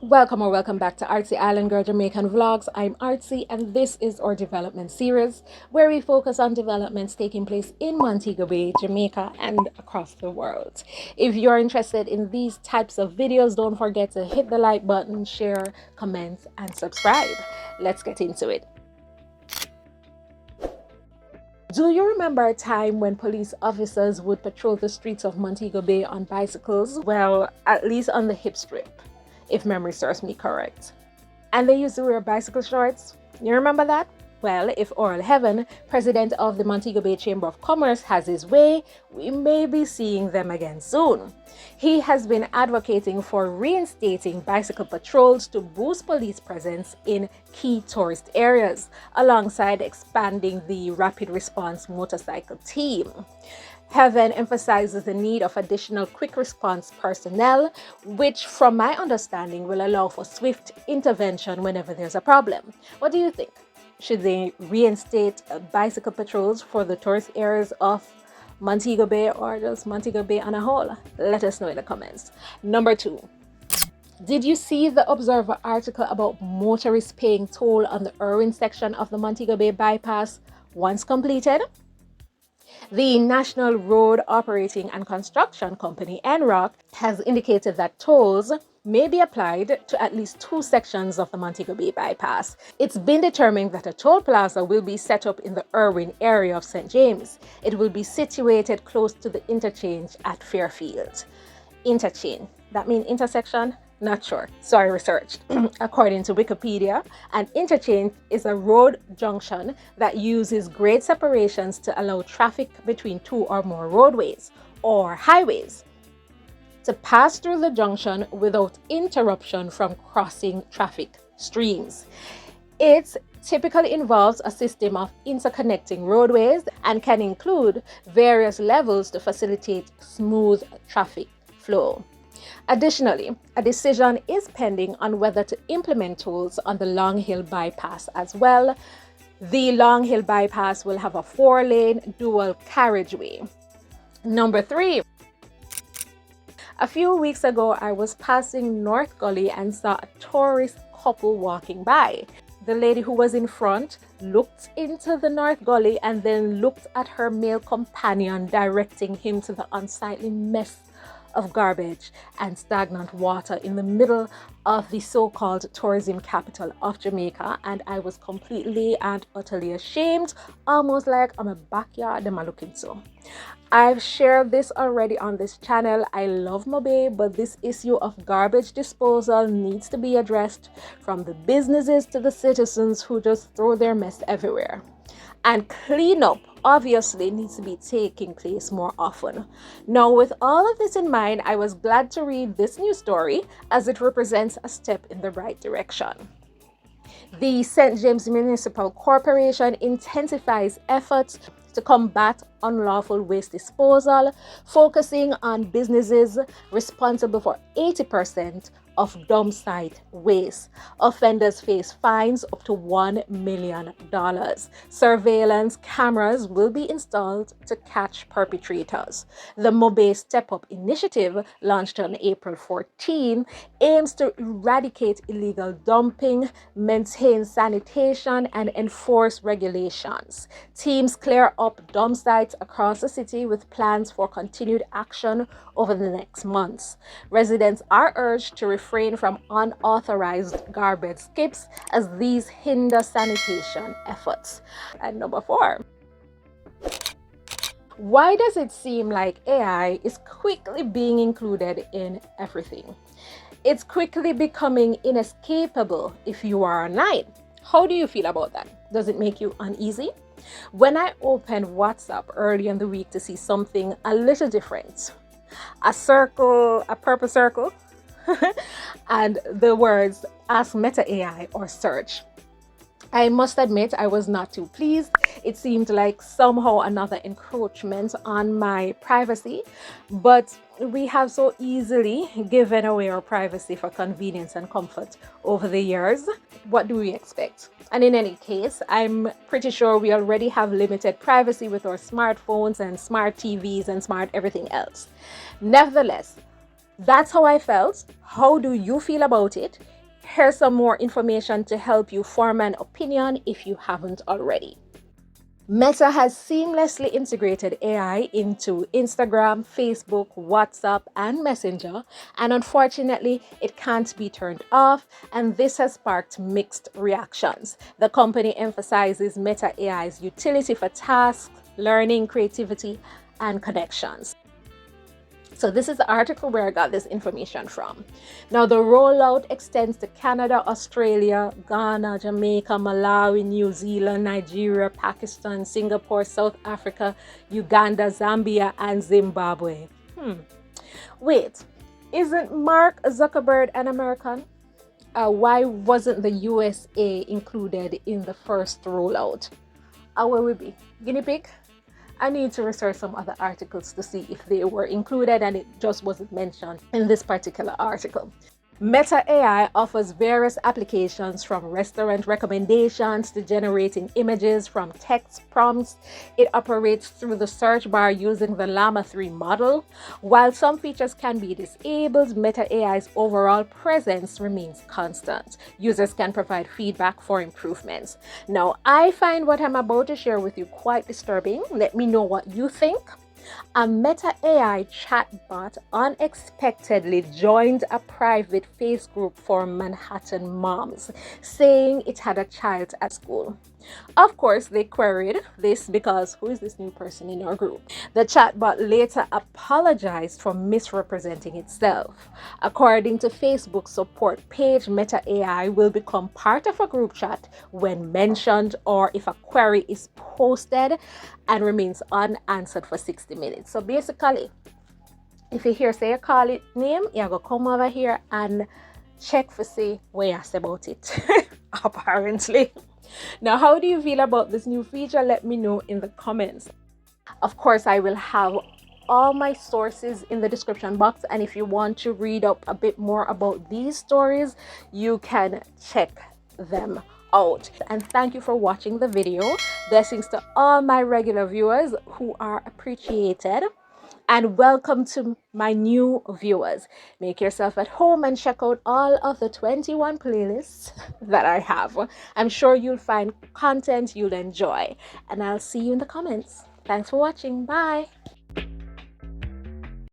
Welcome or welcome back to Artsy Island Girl Jamaican Vlogs. I'm Artsy and this is our development series where we focus on developments taking place in Montego Bay, Jamaica and across the world. If you're interested in these types of videos, don't forget to hit the like button, share, comment and subscribe. Let's get into it. Do you remember a time when police officers would patrol the streets of Montego Bay on bicycles? Well, at least on the hip strip, if memory serves me correct. And they used to wear bicycle shorts. You remember that? Well, if Oral Heaven, president of the Montego Bay Chamber of Commerce, has his way, we may be seeing them again soon. He has been advocating for reinstating bicycle patrols to boost police presence in key tourist areas, alongside expanding the rapid response motorcycle team. Heaven emphasizes the need of additional quick response personnel, which, from my understanding, will allow for swift intervention whenever there's a problem. What do you think? Should they reinstate bicycle patrols for the tourist areas of Montego Bay or just Montego Bay on a whole? Let us know in the comments. Number 2. Did you see the Observer article about motorists paying toll on the Irwin section of the Montego Bay bypass once completed? The National Road Operating and Construction Company, Embark, has indicated that tolls may be applied to at least 2 sections of the Montego Bay bypass. It's been determined that a toll plaza will be set up in the Irwin area of St. James. It will be situated close to the interchange at Fairfield. Interchange, that means intersection? Not sure, so I researched. According to Wikipedia, an interchange is a road junction that uses grade separations to allow traffic between 2 or more roadways or highways to pass through the junction without interruption from crossing traffic streams. It typically involves a system of interconnecting roadways and can include various levels to facilitate smooth traffic flow. Additionally, a decision is pending on whether to implement tolls on the Long Hill bypass as well. The Long Hill bypass will have a 4-lane dual carriageway. Number 3. A few weeks ago, I was passing North Gully and saw a tourist couple walking by. The lady who was in front looked into the North Gully and then looked at her male companion, directing him to the unsightly mess of garbage and stagnant water in the middle of the so-called tourism capital of Jamaica, and I was completely and utterly ashamed, almost like I'm a backyard them are looking so. I've shared this already on this channel. I love MoBay, but this issue of garbage disposal needs to be addressed, from the businesses to the citizens who just throw their mess everywhere. And cleanup obviously needs to be taking place more often. Now, with all of this in mind, I was glad to read this news story as it represents a step in the right direction. The St. James Municipal Corporation intensifies efforts to combat unlawful waste disposal, focusing on businesses responsible for 80% of dump site waste. Offenders face fines up to $1 million. Surveillance cameras will be installed to catch perpetrators. The MoBay STEP Up initiative, launched on April 14, aims to eradicate illegal dumping, maintain sanitation, and enforce regulations. Teams clear up dump sites across the city with plans for continued action over the next months. Residents are urged to refrain from unauthorized garbage skips as these hinder sanitation efforts. And number 4. Why does it seem like AI is quickly being included in everything? It's quickly becoming inescapable if you are online. How do you feel about that? Does it make you uneasy? When I opened WhatsApp early in the week to see something a little different, a circle, a purple circle, and the words "Ask Meta AI" or "Search," I must admit I was not too pleased. It seemed like somehow another encroachment on my privacy, but we have so easily given away our privacy for convenience and comfort over the years. What do we expect? And in any case, I'm pretty sure we already have limited privacy with our smartphones and smart TVs and smart everything else. Nevertheless, That's how I felt. How do you feel about it? Here's some more information to help you form an opinion if you haven't already. Meta has seamlessly integrated AI into Instagram, Facebook, WhatsApp, and Messenger, and unfortunately, it can't be turned off, and this has sparked mixed reactions. The company emphasizes Meta AI's utility for tasks, learning, creativity, and connections. So this is the article where I got this information from. Now the rollout extends to Canada, Australia, Ghana, Jamaica, Malawi, New Zealand, Nigeria, Pakistan, Singapore, South Africa, Uganda, Zambia, and Zimbabwe. Wait, isn't Mark Zuckerberg an American? Why wasn't the USA included in the first rollout? Where will we be? Guinea pig? I need to research some other articles to see if they were included and it just wasn't mentioned in this particular article. Meta AI offers various applications from restaurant recommendations to generating images from text prompts. It operates through the search bar using the Llama 3 model. While some features can be disabled, Meta AI's overall presence remains constant. Users can provide feedback for improvements. Now, I find what I'm about to share with you quite disturbing. Let me know what you think. A Meta AI chatbot unexpectedly joined a private face group for Manhattan moms, saying it had a child at school. Of course, they queried this because who is this new person in our group? The chatbot later apologized for misrepresenting itself. According to Facebook's support page, Meta AI will become part of a group chat when mentioned or if a query is posted and remains unanswered for 60 minutes. So basically, if you hear say you call it name, you go come over here and check for see what you say about it. Apparently. Now, how do you feel about this new feature? Let me know in the comments. Of course, I will have all my sources in the description box, and if you want to read up a bit more about these stories, you can check them out. And thank you for watching the video. Blessings to all my regular viewers who are appreciated. And welcome to my new viewers. Make yourself at home and check out all of the 21 playlists that I have. I'm sure you'll find content you'll enjoy. And I'll see you in the comments. Thanks for watching. Bye.